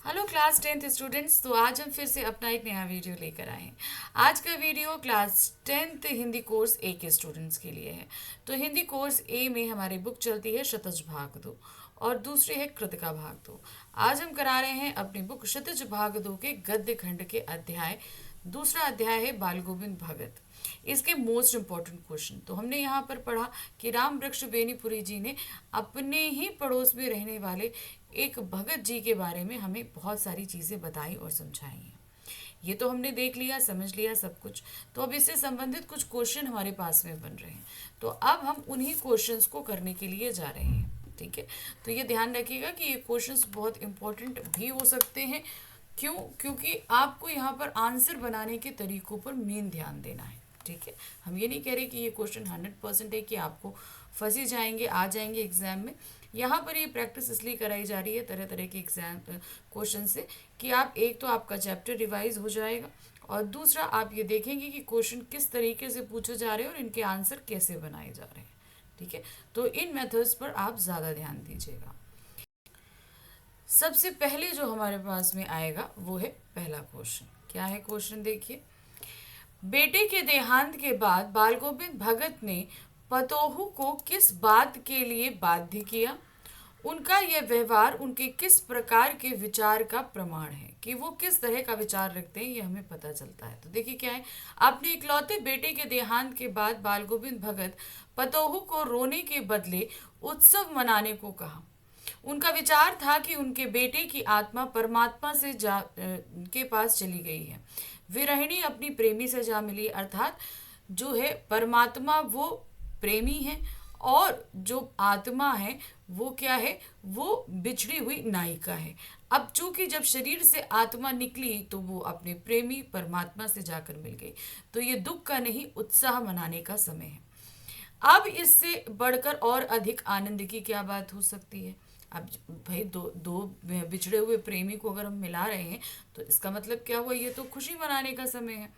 Hello class 10th students. तो आज हम फिर से अपना एक नया वीडियो लेकर आए हैं। आज का video class 10th Hindi course A के स्टूडेंट्स के लिए है। तो हिंदी कोर्स ए में हमारी बुक चलती है शतज भाग दो और दूसरी है कृतिका भाग दो। आज हम करा रहे हैं अपनी बुक शतज भाग दो के गद्य खंड के अध्याय। दूसरा अध्याय है बाल गोविंद भगत। इसके मोस्ट इम्पॉर्टेंट क्वेश्चन तो हमने यहाँ पर पढ़ा कि राम वृक्ष बेनीपुरी जी ने अपने ही पड़ोस में रहने वाले एक भगत जी के बारे में हमें बहुत सारी चीज़ें बताई और समझाई हैं। ये तो हमने देख लिया, समझ लिया सब कुछ। तो अब इससे संबंधित कुछ क्वेश्चन हमारे पास में बन रहे हैं, तो अब हम उन्हीं क्वेश्चंस को करने के लिए जा रहे हैं। ठीक है, तो ये ध्यान रखिएगा कि ये क्वेश्चंस बहुत इंपॉर्टेंट भी हो सकते हैं। क्यों? क्योंकि आपको यहाँ पर आंसर बनाने के तरीकों पर मेन ध्यान देना है। ठीक है, हम ये नहीं कह रहे कि ये क्वेश्चन 100% है कि आपको फंसी जाएंगे, आ जाएंगे एग्जाम में। यहाँ पर ये प्रैक्टिस इसलिए कराई जा रही है तरह तरह के एग्जाम क्वेश्चन से कि आप एक तो आपका चैप्टर रिवाइज हो जाएगा और दूसरा आप ये देखेंगे कि क्वेश्चन किस तरीके से पूछे जा रहे हैं और इनके आंसर कैसे बनाए जा रहे हैं। ठीक है, तो इन मेथड्स पर आप ज़्यादा ध्यान दीजिएगा। सबसे पहले जो हमारे पास में आएगा वो है पहला क्वेश्चन। क्या है क्वेश्चन? देखिए, बेटे के देहांत के बाद बाल गोविंद भगत ने पतोहू को किस बात के लिए बाध्य किया? उनका यह व्यवहार उनके किस प्रकार के विचार का प्रमाण है कि वो किस तरह का विचार रखते हैं, ये हमें पता चलता है। तो देखिए क्या है, अपने इकलौते बेटे के देहांत के बाद बाल गोविंद भगत पतोहू को रोने के बदले उत्सव मनाने को कहा। उनका विचार था कि उनके बेटे की आत्मा परमात्मा से के पास चली गई है। विरहिणी अपनी प्रेमी से जा मिली, अर्थात जो है परमात्मा वो प्रेमी है और जो आत्मा है वो क्या है, वो बिछड़ी हुई नायिका है। अब चूंकि जब शरीर से आत्मा निकली तो वो अपने प्रेमी परमात्मा से जाकर मिल गई, तो ये दुख का नहीं उत्साह मनाने का समय है। अब इससे बढ़कर और अधिक आनंद की क्या बात हो सकती है? अब भाई दो दो बिछड़े हुए प्रेमी को अगर हम मिला रहे हैं तो इसका मतलब क्या हुआ, ये तो खुशी मनाने का समय है।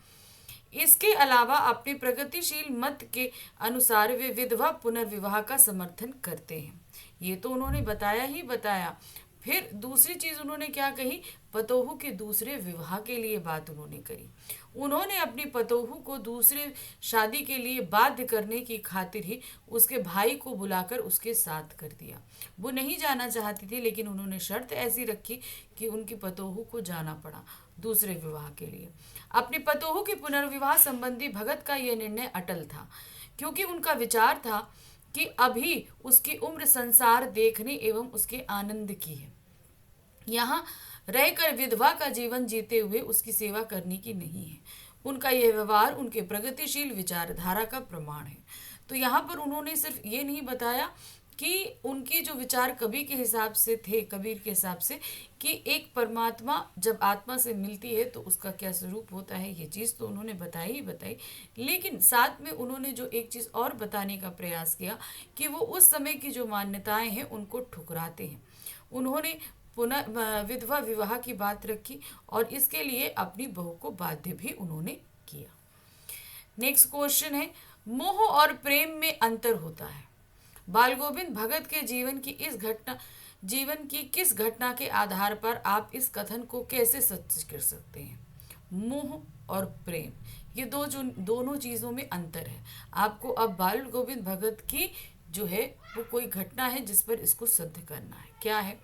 इसके अलावा अपने प्रगतिशील मत के अनुसार वे विधवा पुनर्विवाह का समर्थन करते हैं। ये तो उन्होंने बताया ही बताया। फिर दूसरी चीज उन्होंने क्या कही? पतोहू के दूसरे विवाह के लिए बात उन्होंने करी। उन्होंने अपनी पतोहू को दूसरे शादी के लिए बाध्य करने की खातिर ही उसके भाई को बुलाकर उसके साथ कर दिया। वो नहीं जाना चाहती थी, लेकिन उन्होंने शर्त ऐसी रखी कि उनकी पतोहू को जाना पड़ा दूसरे विवाह के लिए। अपनी पतोहू के पुनर्विवाह संबंधी भगत का यह निर्णय अटल था, क्योंकि उनका विचार था कि अभी उसकी उम्र संसार देखने एवं उसके आनंद की है, यहाँ रहकर विधवा का जीवन जीते हुए उसकी सेवा करने की नहीं है। उनका यह व्यवहार उनके प्रगतिशील विचारधारा का प्रमाण है। तो यहाँ पर उन्होंने सिर्फ ये नहीं बताया कि उनकी जो विचार कबीर के हिसाब से थे, कबीर के हिसाब से कि एक परमात्मा जब आत्मा से मिलती है तो उसका क्या स्वरूप होता है, ये चीज़ तो उन्होंने बताई ही बताई। लेकिन साथ में उन्होंने जो एक चीज़ और बताने का प्रयास किया कि वो उस समय की जो मान्यताएं हैं उनको ठुकराते हैं। उन्होंने पुनः विधवा विवाह की बात रखी और इसके लिए अपनी बहू को बाध्य भी उन्होंने किया। नेक्स्ट क्वेश्चन है, मोह और प्रेम में अंतर होता है। बाल गोविंद भगत के जीवन की किस घटना के आधार पर आप इस कथन को कैसे सत्य कर सकते हैं? मोह और प्रेम, ये दोनों चीज़ों में अंतर है। आपको अब बाल गोविंद भगत की जो है वो कोई घटना है जिस पर इसको सिद्ध करना है। क्या है?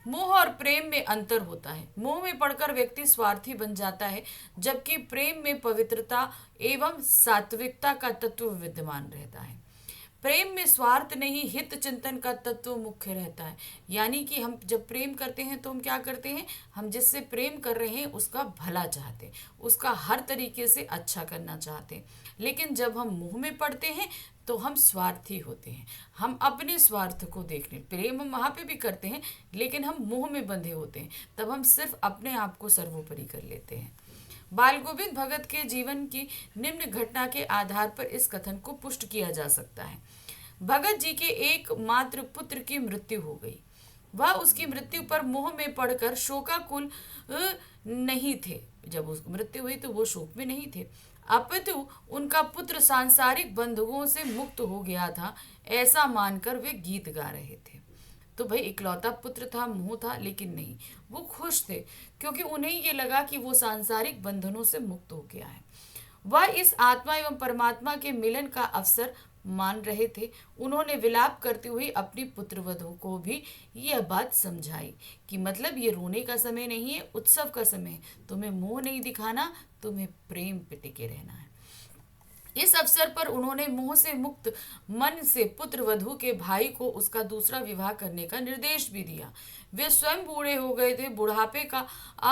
मोह और प्रेम में अंतर होता है। मोह में पड़कर व्यक्ति स्वार्थी बन जाता है, जबकि प्रेम में पवित्रता एवं सात्विकता का तत्व विद्यमान रहता है। प्रेम में स्वार्थ नहीं, हित चिंतन का तत्व मुख्य रहता है। यानी कि हम जब प्रेम करते हैं तो हम क्या करते हैं, हम जिससे प्रेम कर रहे हैं उसका भला चाहते हैं, उसका हर तरीके से अच्छा करना चाहते हैं। लेकिन जब हम मुंह में पड़ते हैं तो हम स्वार्थी होते हैं, हम अपने स्वार्थ को देखने। प्रेम हम वहाँ पे भी करते हैं लेकिन हम मुंह में बंधे होते हैं, तब हम सिर्फ अपने आप को सर्वोपरि कर लेते हैं। बाल गोविंद भगत के जीवन की निम्न घटना के आधार पर इस कथन को पुष्ट किया जा सकता है। भगत जी के एक मात्र पुत्र की मृत्यु हो गई। वह उसकी मृत्यु पर मोह में पड़कर शोकाकुल नहीं थे। जब उसकी मृत्यु हुई तो वो शोक में नहीं थे, अपितु उनका पुत्र सांसारिक बंधुओं से मुक्त हो गया था, ऐसा मानकर वे गीत गा रहे थे। तो भाई इकलौता पुत्र था, मोह था, लेकिन नहीं, वो खुश थे क्योंकि उन्हें ये लगा कि वो सांसारिक बंधनों से मुक्त हो गया है। वह इस आत्मा एवं परमात्मा के मिलन का अवसर मान रहे थे। उन्होंने विलाप करते हुए अपनी पुत्रवधू को भी यह बात समझाई कि मतलब ये रोने का समय नहीं है, उत्सव का समय है। तुम्हें मोह नहीं दिखाना, तुम्हें प्रेम पे टिके रहना है। इस अवसर पर उन्होंने मोह से मुक्त मन से पुत्र वधू के भाई को उसका दूसरा विवाह करने का निर्देश भी दिया। वे स्वयं बूढ़े हो गए थे, बुढ़ापे का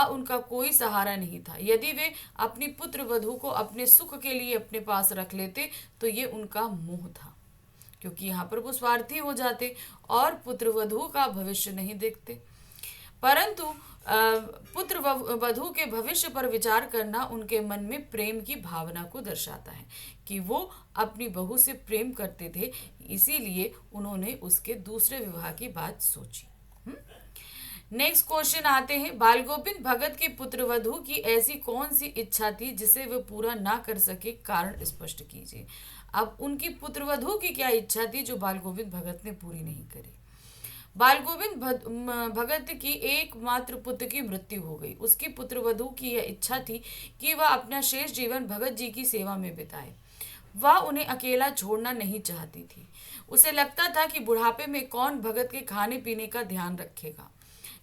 उनका कोई सहारा नहीं था। यदि वे अपनी पुत्र वधू को अपने सुख के लिए अपने पास रख लेते तो ये उनका मोह था, क्योंकि यहाँ पर वो स्वार्थी हो जाते और पुत्र वधू का भविष्य नहीं देखते। परंतु पुत्र वधू के भविष्य पर विचार करना उनके मन में प्रेम की भावना को दर्शाता है कि वो अपनी बहू से प्रेम करते थे, इसीलिए उन्होंने उसके दूसरे विवाह की बात सोची। नेक्स्ट क्वेश्चन आते हैं, बाल गोविंद भगत की पुत्रवधू की ऐसी कौन सी इच्छा थी जिसे वे पूरा ना कर सके, कारण स्पष्ट कीजिए। अब उनकी पुत्रवधू की क्या इच्छा थी जो बाल गोविंद भगत ने पूरी नहीं करी। बाल गोविंद भगत की एकमात्र पुत्र की मृत्यु हो गई। उसकी पुत्रवधू की यह इच्छा थी कि वह अपना शेष जीवन भगत जी की सेवा में बिताए। वह उन्हें अकेला छोड़ना नहीं चाहती थी। उसे लगता था कि बुढ़ापे में कौन भगत के खाने पीने का ध्यान रखेगा,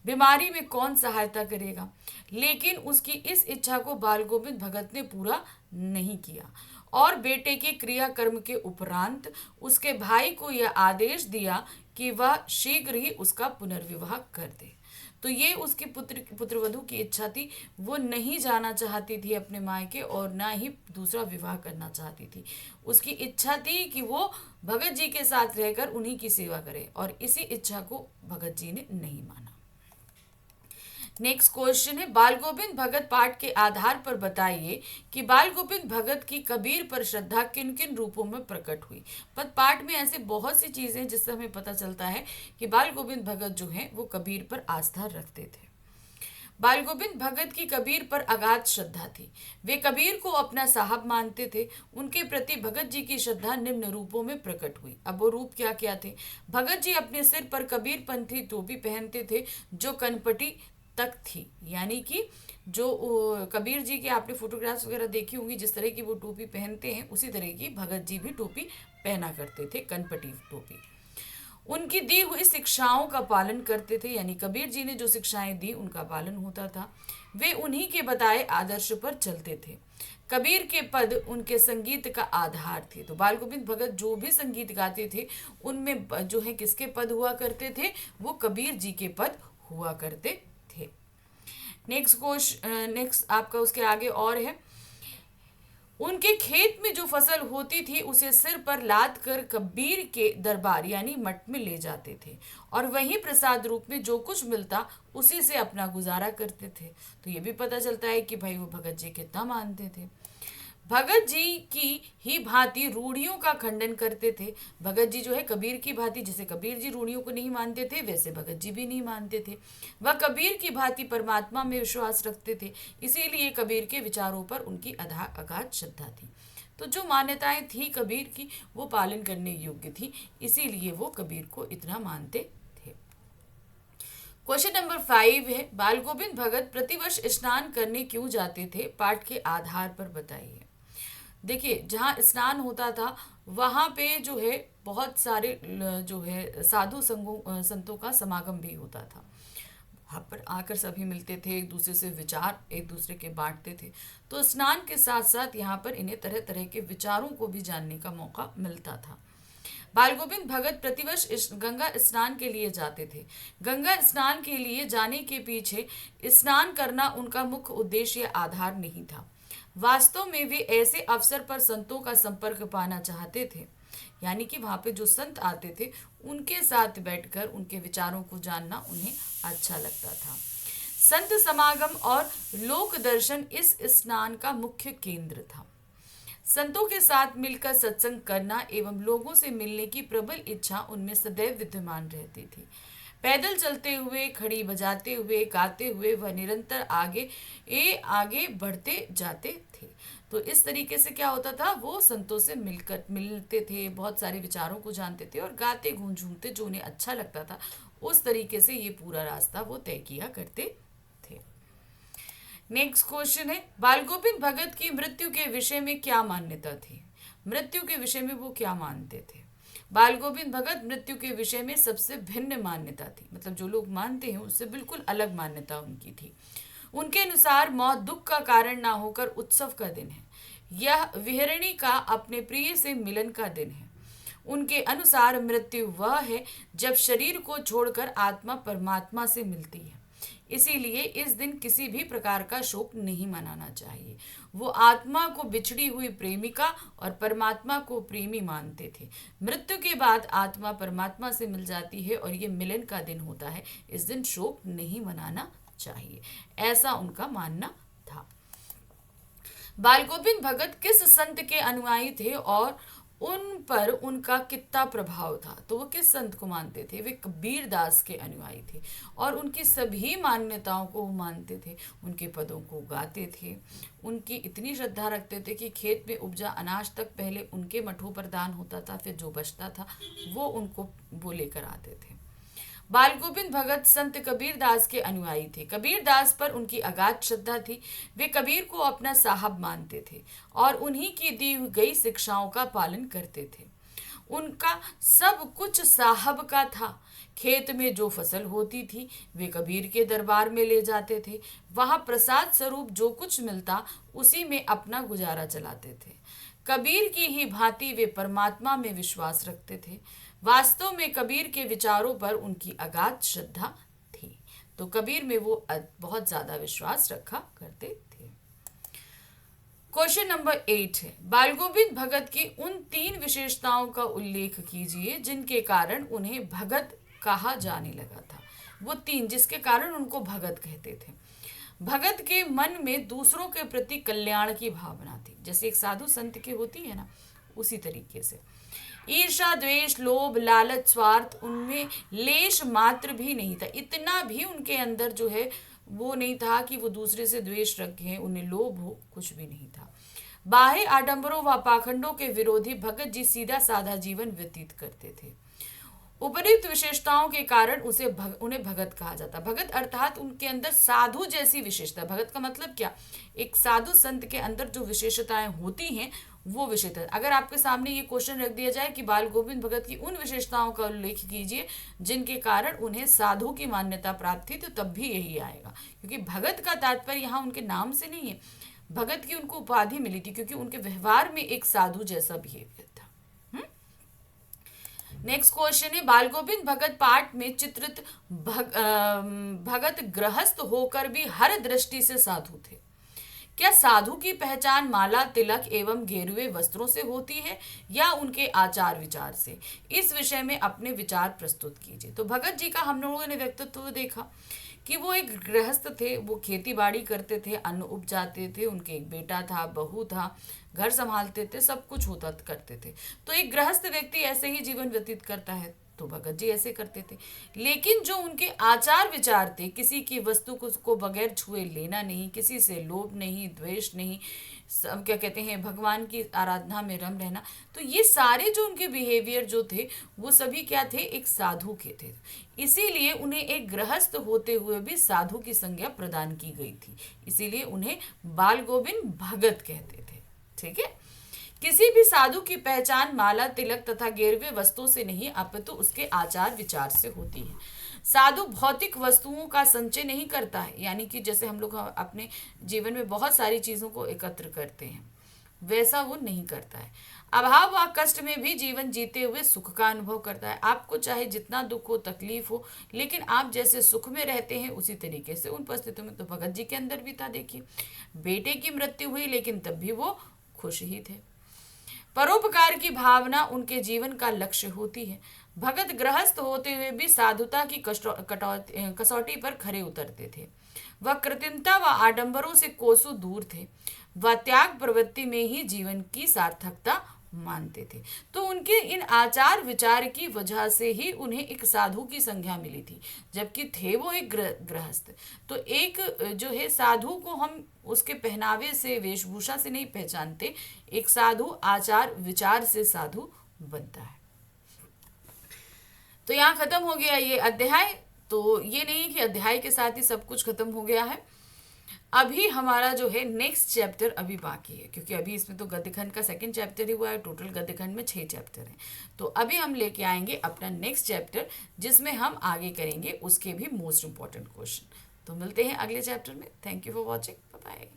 बीमारी में कौन सहायता करेगा। लेकिन उसकी इस इच्छा को बाल गोविंद भगत ने पूरा नहीं किया और बेटे के क्रियाकर्म के उपरांत उसके भाई को यह आदेश दिया कि वह शीघ्र ही उसका पुनर्विवाह कर दे। तो ये उसकी पुत्रवधू की इच्छा थी। वो नहीं जाना चाहती थी अपने मायके और ना ही दूसरा विवाह करना चाहती थी। उसकी इच्छा थी कि वो भगत जी के साथ रहकर उन्हीं की सेवा करे और इसी इच्छा को भगत जी ने नहीं माना। नेक्स्ट क्वेश्चन है, बाल गोविंद भगत पाठ के आधार पर बताइए कि बाल गोविंद भगत की कबीर पर श्रद्धा किन किन रूपों में प्रकट हुई। पर पाठ में ऐसे बहुत सी चीजें हैं जिससे हमें पता चलता है कि बाल गोविंद भगत जो हैं वो कबीर पर आस्था रखते थे। बाल गोविंद भगत की कबीर पर अगाध श्रद्धा थी। वे कबीर को अपना साहब मानते थे। उनके प्रति भगत जी की श्रद्धा निम्न रूपों में प्रकट हुई। अब वो रूप क्या क्या थे। भगत जी अपने सिर पर कबीर पंथी टोपी पहनते थे जो कनपटी तक थी, यानी कि जो कबीर जी के आपने फोटोग्राफ्स वगैरह देखी होंगी, जिस तरह की वो टोपी पहनते हैं उसी तरह की भगत जी भी टोपी पहना करते थे, कनपटी टोपी। उनकी दी हुई शिक्षाओं का पालन करते थे, यानी कबीर जी ने जो शिक्षाएं दी उनका पालन होता था। वे उन्हीं के बताए आदर्श पर चलते थे। कबीर के पद उनके संगीत का आधार थे। तो बाल गोविंद भगत जो भी संगीत गाते थे उनमें जो है किसके पद हुआ करते थे, वो कबीर जी के पद हुआ करते थे। नेक्स्ट आपका उसके आगे और है, उनके खेत में जो फसल होती थी उसे सिर पर लाद कर कबीर के दरबार यानी मठ में ले जाते थे और वहीं प्रसाद रूप में जो कुछ मिलता उसी से अपना गुजारा करते थे। तो ये भी पता चलता है कि भाई वो भगत जी कितना मानते थे। भगत जी की ही भांति रूढ़ियों का खंडन करते थे। भगत जी जो है कबीर की भांति, जैसे कबीर जी रूढ़ियों को नहीं मानते थे वैसे भगत जी भी नहीं मानते थे। वह कबीर की भांति परमात्मा में विश्वास रखते थे, इसीलिए कबीर के विचारों पर उनकी अगाध श्रद्धा थी। तो जो मान्यताएं थी कबीर की वो पालन करने योग्य थी, इसीलिए वो कबीर को इतना मानते थे। क्वेश्चन नंबर 5 है, बाल गोविंद भगत प्रतिवर्ष स्नान करने क्यों जाते थे, पाठ के आधार पर बताइए। देखिए, जहाँ स्नान होता था वहाँ पे जो है बहुत सारे जो है साधु संतों का समागम भी होता था। वहाँ पर आकर सभी मिलते थे, एक दूसरे से विचार एक दूसरे के बांटते थे। तो स्नान के साथ साथ यहाँ पर इन्हें तरह तरह के विचारों को भी जानने का मौका मिलता था। बाल गोविंद भगत प्रतिवर्ष गंगा स्नान के लिए जाते थे। गंगा स्नान के लिए जाने के पीछे स्नान करना उनका मुख्य उद्देश्य या आधार नहीं था। वास्तव में वे ऐसे अवसर पर संतों का संपर्क पाना चाहते थे, यानी कि वहाँ पे जो संत आते थे उनके साथ बैठकर उनके विचारों को जानना उन्हें अच्छा लगता था। संत समागम और लोक दर्शन इस स्नान का मुख्य केंद्र था। संतों के साथ मिलकर सत्संग करना एवं लोगों से मिलने की प्रबल इच्छा उनमें सदैव विद्यमान रहती थी। पैदल चलते हुए, खड़ी बजाते हुए, गाते हुए वह निरंतर आगे बढ़ते जाते थे। तो इस तरीके से क्या होता था, वो संतों से मिलते थे, बहुत सारे विचारों को जानते थे और गाते झूमते जो उन्हें अच्छा लगता था उस तरीके से ये पूरा रास्ता वो तय किया करते थे। नेक्स्ट क्वेश्चन है, बाल गोविंद भगत की मृत्यु के विषय में क्या मान्यता थी? मृत्यु के विषय में वो क्या मानते थे? बाल गोविंद भगत मृत्यु के विषय में सबसे भिन्न मान्यता थी, मतलब जो लोग मानते हैं उससे बिल्कुल अलग मान्यता उनकी थी। उनके अनुसार मौत दुख का कारण ना होकर उत्सव का दिन है। यह विहरणी का अपने प्रिय से मिलन का दिन है। उनके अनुसार मृत्यु वह है जब शरीर को छोड़कर आत्मा परमात्मा से मिलती है। इसीलिए इस दिन किसी भी प्रकार का शोक नहीं मनाना चाहिए। वो आत्मा को बिछड़ी हुई प्रेमिका और परमात्मा को प्रेमी मानते थे। मृत्यु के बाद आत्मा परमात्मा से मिल जाती है और ये मिलन का दिन होता है। इस दिन शोक नहीं मनाना चाहिए, ऐसा उनका मानना था। बाल गोविंद भगत किस संत के अनुयायी थे और उन पर उनका कितना प्रभाव था? तो वो किस संत को मानते थे? वे कबीर दास के अनुयायी थे और उनकी सभी मान्यताओं को वो मानते थे, उनके पदों को गाते थे, उनकी इतनी श्रद्धा रखते थे कि खेत में उपजा अनाज तक पहले उनके मठों पर दान होता था, फिर जो बचता था वो उनको वो लेकर आते थे। बाल गोविंद भगत संत कबीर दास के अनुयायी थे। कबीर दास पर उनकी अगाध श्रद्धा थी। वे कबीर को अपना साहब मानते थे और उन्हीं की दी गई शिक्षाओं का पालन करते थे। उनका सब कुछ साहब का था। खेत में जो फसल होती थी वे कबीर के दरबार में ले जाते थे। वहां प्रसाद स्वरूप जो कुछ मिलता उसी में अपना गुजारा चलाते थे। कबीर की ही भांति वे परमात्मा में विश्वास रखते थे। वास्तव में कबीर के विचारों पर उनकी अगाध श्रद्धा थी। तो कबीर में वो बहुत ज्यादा विश्वास रखा करते थे। क्वेश्चन नंबर 8 है, बाल गोविंद भगत की उन 3 विशेषताओं का उल्लेख कीजिए जिनके कारण उन्हें भगत कहा जाने लगा था। वो 3 जिसके कारण उनको भगत कहते थे। भगत के मन में दूसरों के प्रति कल्याण की भावना थी, जैसे एक साधु संत की होती है ना, उसी तरीके से। ईर्षा, द्वेष, लोभ, लालच, स्वार्थ उनमें लेश मात्र भी नहीं था। इतना भी उनके अंदर जो है वो नहीं था कि वो दूसरे से द्वेष रखें, उन्हें लोभ हो, कुछ भी नहीं था। बाह्य आडंबरों व पाखंडों के विरोधी भगत जी सीधा साधा जीवन व्यतीत करते थे। उपर्युक्त विशेषताओं के कारण उन्हें भगत कहा जाता। भगत अर्थात उनके अंदर साधु जैसी विशेषता। भगत का मतलब क्या? एक साधु संत के अंदर जो विशेषताएं होती हैं वो विशेषता। अगर आपके सामने ये क्वेश्चन रख दिया जाए कि बाल गोविंद भगत की उन विशेषताओं का उल्लेख कीजिए जिनके कारण उन्हें साधु की मान्यता प्राप्त थी, तो तब भी यही आएगा, क्योंकि भगत का तात्पर्य यहाँ उनके नाम से नहीं है। भगत की उनको उपाधि मिली थी क्योंकि उनके व्यवहार में एक साधु जैसा बिहेवियर था। नेक्स्ट क्वेश्चन है, बाल गोविंद भगत पाठ में चित्रित भगत गृहस्थ होकर भी हर दृष्टि से साधु थे। क्या साधु की पहचान माला, तिलक एवं गेरुए वस्त्रों से होती है या उनके आचार विचार से? इस विषय में अपने विचार प्रस्तुत कीजिए। तो भगत जी का हम लोगों ने व्यक्तित्व देखा कि वो एक गृहस्थ थे, वो खेती बाड़ी करते थे, अन्न उपजाते थे, उनके एक बेटा था, बहू था, घर संभालते थे, सब कुछ होता करते थे। तो एक गृहस्थ व्यक्ति ऐसे ही जीवन व्यतीत करता है, तो भगत जी ऐसे करते थे। लेकिन जो उनके आचार विचार थे, किसी की वस्तु को बगैर छुए लेना नहीं, किसी से लोभ नहीं, द्वेष नहीं, सब क्या कहते हैं भगवान की आराधना में रम रहना, तो ये सारे जो उनके बिहेवियर जो थे वो सभी क्या थे? एक साधु के थे। इसीलिए उन्हें एक गृहस्थ होते हुए भी साधु की संज्ञा प्रदान की गई थी। इसीलिए उन्हें बाल गोविंद भगत कहते थे। ठीक है। किसी भी साधु की पहचान माला, तिलक तथा गेरवे वस्तुओं से नहीं अपितु उसके आचार विचार से होती है। साधु भौतिक वस्तुओं का संचय नहीं करता है, यानी कि जैसे हम लोग अपने जीवन में बहुत सारी चीजों को एकत्र करते हैं, वैसा वो नहीं करता है। अभाव व कष्ट में भी जीवन जीते हुए सुख का अनुभव करता है। आपको चाहे जितना दुख हो, तकलीफ हो, लेकिन आप जैसे सुख में रहते हैं उसी तरीके से उन परिस्थितियों में, तो भगत जी के अंदर भी था। देखिए, बेटे की मृत्यु हुई लेकिन तब भी वो खुश ही थे। परोपकार की भावना उनके जीवन का लक्ष्य होती है। भगत गृहस्थ होते हुए भी साधुता की कसौटी पर खरे उतरते थे। वह कृत्रिमता व आडंबरों से कोसों दूर थे। वह त्याग प्रवृत्ति में ही जीवन की सार्थकता मानते थे। तो उनके इन आचार विचार की वजह से ही उन्हें एक साधु की संज्ञा मिली थी, जबकि थे वो एक गृहस्थ। तो एक जो है साधु को हम उसके पहनावे से, वेशभूषा से नहीं पहचानते। एक साधु आचार विचार से साधु बनता है। तो यहाँ खत्म हो गया ये अध्याय। तो ये नहीं कि अध्याय के साथ ही सब कुछ खत्म हो गया है, अभी हमारा जो है नेक्स्ट चैप्टर अभी बाकी है, क्योंकि अभी इसमें तो गद्यखंड का सेकंड चैप्टर ही हुआ है, टोटल गद्यखंड में 6 चैप्टर हैं। तो अभी हम लेके आएंगे अपना नेक्स्ट चैप्टर, जिसमें हम आगे करेंगे उसके भी मोस्ट इंपॉर्टेंट क्वेश्चन। तो मिलते हैं अगले चैप्टर में। Thank you for watching, bye bye.